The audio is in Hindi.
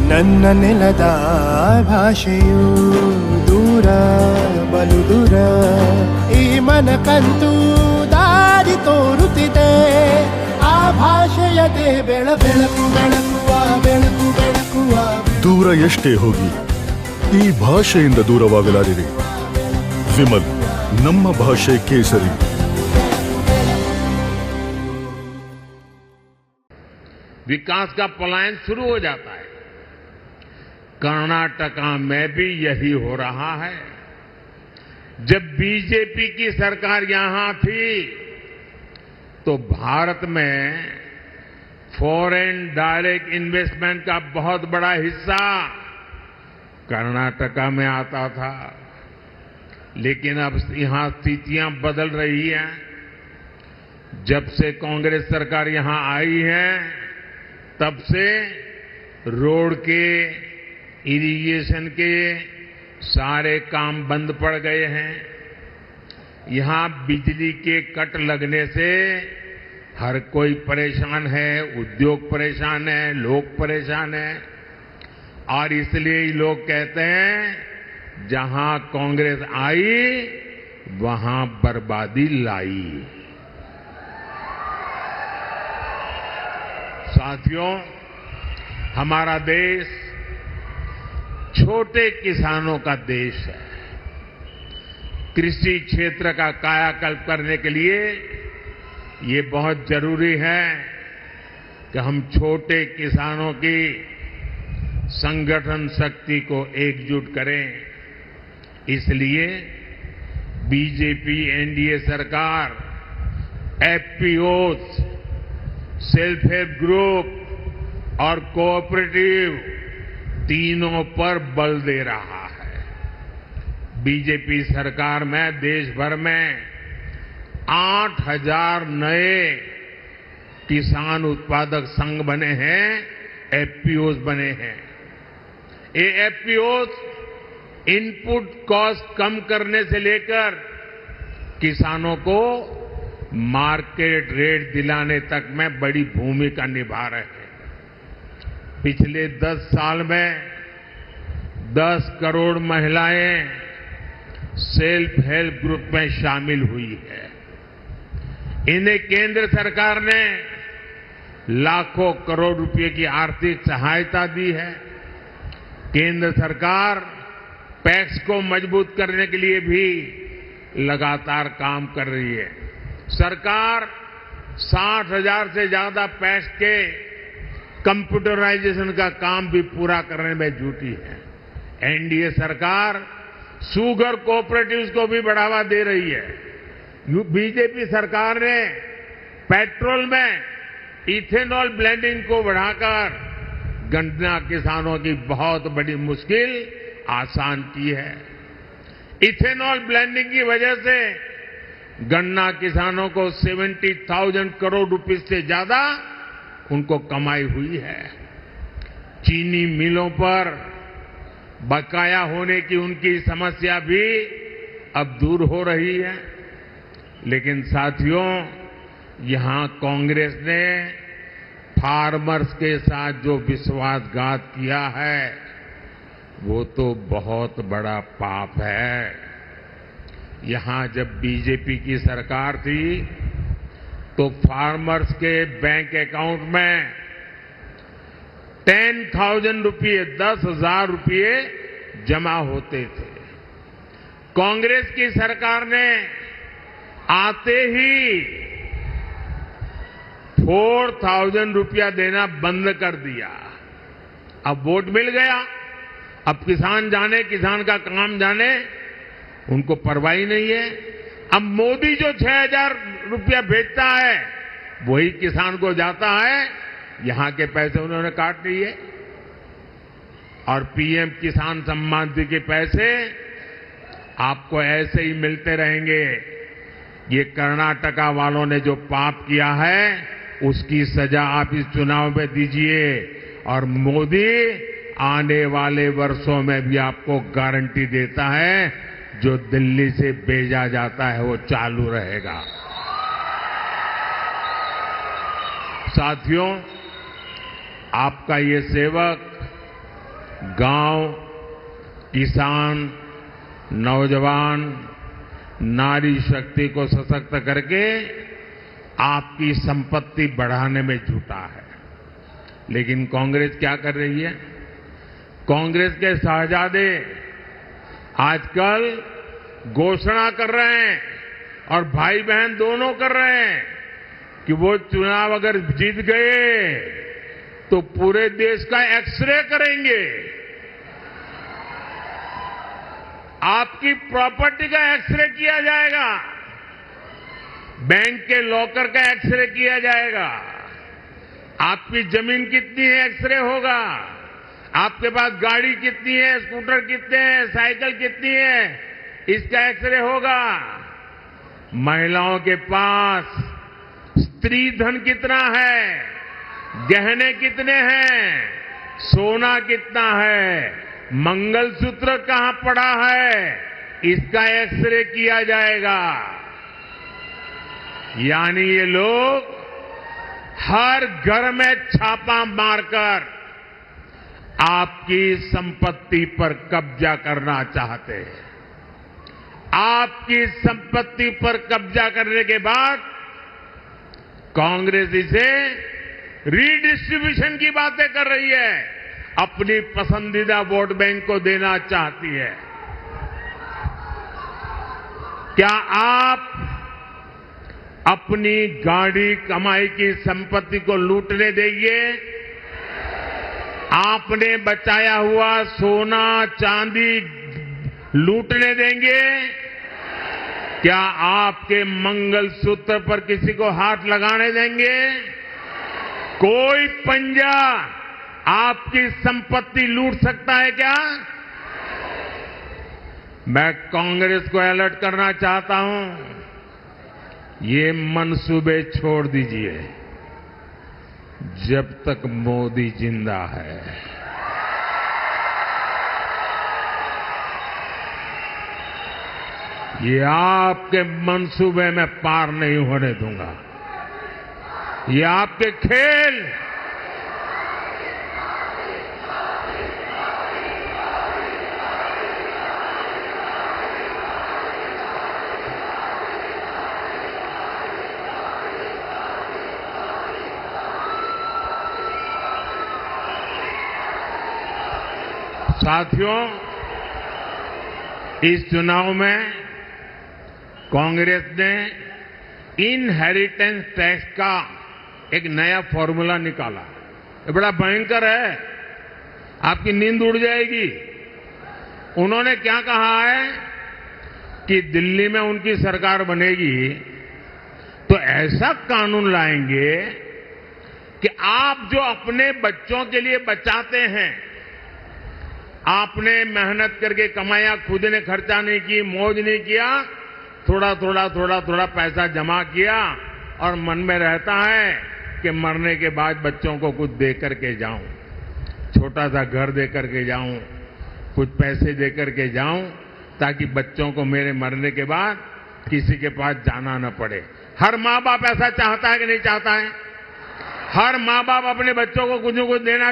ನನ್ನ ನೆಲದ ಭಾಷೆಯು ದೂರ ಬಲು ದೂರ ಈ ಮನಕಂತೂ ದಾರಿ ತೋರುತ್ತಿದೆ ಆ ಭಾಷೆಯದೇ ಬೆಳಕು ಬೆಳಕುವ ಬೆಳಕು ಬೆಳಕುವ ದೂರ ಎಷ್ಟೇ ಹೋಗಿ ಈ ಭಾಷೆಯಿಂದ ದೂರವಾಗಲಾರಿರಿ ವಿಮಲ್ ನಮ್ಮ ಭಾಷೆ ಕೇಸರಿ विकास का पलायन शुरू हो जाता है। कर्नाटका में भी यही हो रहा है। जब बीजेपी की सरकार यहां थी तो भारत में फॉरेन डायरेक्ट इन्वेस्टमेंट का बहुत बड़ा हिस्सा कर्नाटका में आता था, लेकिन अब यहां स्थितियां बदल रही हैं। जब से कांग्रेस सरकार यहां आई है तब से रोड के इरिगेशन के सारे काम बंद पड़ गए हैं। यहां बिजली के कट लगने से हर कोई परेशान है, उद्योग परेशान है, लोग परेशान हैं और इसलिए लोग कहते हैं जहां कांग्रेस आई वहां बर्बादी लाई। साथियों, हमारा देश छोटे किसानों का देश है। कृषि क्षेत्र का कायाकल्प करने के लिए ये बहुत जरूरी है कि हम छोटे किसानों की संगठन शक्ति को एकजुट करें। इसलिए बीजेपी एनडीए सरकार एफपीओज, सेल्फ हेल्प ग्रुप और कोऑपरेटिव तीनों पर बल दे रहा है। बीजेपी सरकार में देश भर में 8,000 नए किसान उत्पादक संघ बने हैं, एफपीओज बने हैं। ये एफपीओज इनपुट कॉस्ट कम करने से लेकर किसानों को मार्केट रेट दिलाने तक में बड़ी भूमिका निभा रहे हैं। पिछले 10 साल में 10 करोड़ महिलाएं सेल्फ हेल्प ग्रुप में शामिल हुई है। इन्हें केंद्र सरकार ने लाखों करोड़ रुपए की आर्थिक सहायता दी है। केंद्र सरकार पैक्स को मजबूत करने के लिए भी लगातार काम कर रही है। सरकार 60,000 से ज्यादा पैक्स के कंप्यूटराइजेशन का काम भी पूरा करने में जुटी है। एनडीए सरकार शुगर कोऑपरेटिव्स को भी बढ़ावा दे रही है। बीजेपी सरकार ने पेट्रोल में इथेनॉल ब्लेंडिंग को बढ़ाकर गन्ना किसानों की बहुत बड़ी मुश्किल आसान की है। इथेनॉल ब्लेंडिंग की वजह से गन्ना किसानों को 70,000 करोड़ रुपए से ज्यादा उनको कमाई हुई है। चीनी मिलों पर बकाया होने की उनकी समस्या भी अब दूर हो रही है। लेकिन साथियों, यहां कांग्रेस ने फार्मर्स के साथ जो विश्वासघात किया है वो तो बहुत बड़ा पाप है। यहां जब बीजेपी की सरकार थी तो फार्मर्स के बैंक अकाउंट में 10,000 रुपये, 10,000 रुपये जमा होते थे। कांग्रेस की सरकार ने आते ही 4,000 रुपया देना बंद कर दिया। अब वोट मिल गया, अब किसान जाने, किसान का काम जाने, उनको परवाह नहीं है। अब मोदी जो 6,000 रुपया भेजता है वही किसान को जाता है, यहां के पैसे उन्होंने काट लिए। और पीएम किसान सम्मान निधि के पैसे आपको ऐसे ही मिलते रहेंगे। ये कर्नाटका वालों ने जो पाप किया है उसकी सजा आप इस चुनाव में दीजिए और मोदी आने वाले वर्षों में भी आपको गारंटी देता है जो दिल्ली से भेजा जाता है वो चालू रहेगा। साथियों, आपका ये सेवक गांव, किसान, नौजवान, नारी शक्ति को सशक्त करके आपकी संपत्ति बढ़ाने में जुटा है। लेकिन कांग्रेस क्या कर रही है? कांग्रेस के शहजादे आजकल घोषणा कर रहे हैं और भाई बहन दोनों कर रहे हैं कि वो चुनाव अगर जीत गए तो पूरे देश का एक्सरे करेंगे, आपकी प्रॉपर्टी का एक्सरे किया जाएगा, बैंक के लॉकर का एक्सरे किया जाएगा, आपकी जमीन कितनी है एक्सरे होगा, आपके पास गाड़ी कितनी है, स्कूटर कितने हैं, साइकिल कितनी है, इसका एक्सरे होगा। महिलाओं के पास स्त्री धन कितना है, गहने कितने हैं, सोना कितना है, मंगलसूत्र कहां पड़ा है, इसका एक्सरे किया जाएगा। यानी ये लोग हर घर में छापा मारकर आपकी संपत्ति पर कब्जा करना चाहते हैं। आपकी संपत्ति पर कब्जा करने के बाद कांग्रेस इसे रीडिस्ट्रीब्यूशन की बातें कर रही है, अपनी पसंदीदा वोट बैंक को देना चाहती है। क्या आप अपनी गाड़ी कमाई की संपत्ति को लूटने देंगे? आपने बचाया हुआ सोना चांदी लूटने देंगे? क्या आपके मंगलसूत्र पर किसी को हाथ लगाने देंगे? कोई पंजा आपकी संपत्ति लूट सकता है क्या? मैं कांग्रेस को अलर्ट करना चाहता हूं, ये मंसूबे छोड़ दीजिए जब तक मोदी जिंदा है। ये आपके मंसूबे में पार नहीं होने दूंगा। ये आपके खेल साथियों, इस चुनाव में कांग्रेस ने इनहेरिटेंस टैक्स का एक नया फॉर्मूला निकाला। ये बड़ा भयंकर है, आपकी नींद उड़ जाएगी। उन्होंने क्या कहा है कि दिल्ली में उनकी सरकार बनेगी तो ऐसा कानून लाएंगे कि आप जो अपने बच्चों के लिए बचाते हैं, आपने मेहनत करके कमाया, खुद ने खर्चा नहीं की, मौज नहीं किया, थोड़ा थोड़ा पैसा जमा किया और मन में रहता है कि मरने के बाद बच्चों को कुछ दे करके जाऊं, छोटा सा घर दे करके जाऊं, कुछ पैसे दे करके जाऊं, ताकि बच्चों को मेरे मरने के बाद किसी के पास जाना न पड़े। हर माँ बाप ऐसा चाहता है कि नहीं चाहता है? हर माँ बाप अपने बच्चों को कुछ न कुछ देना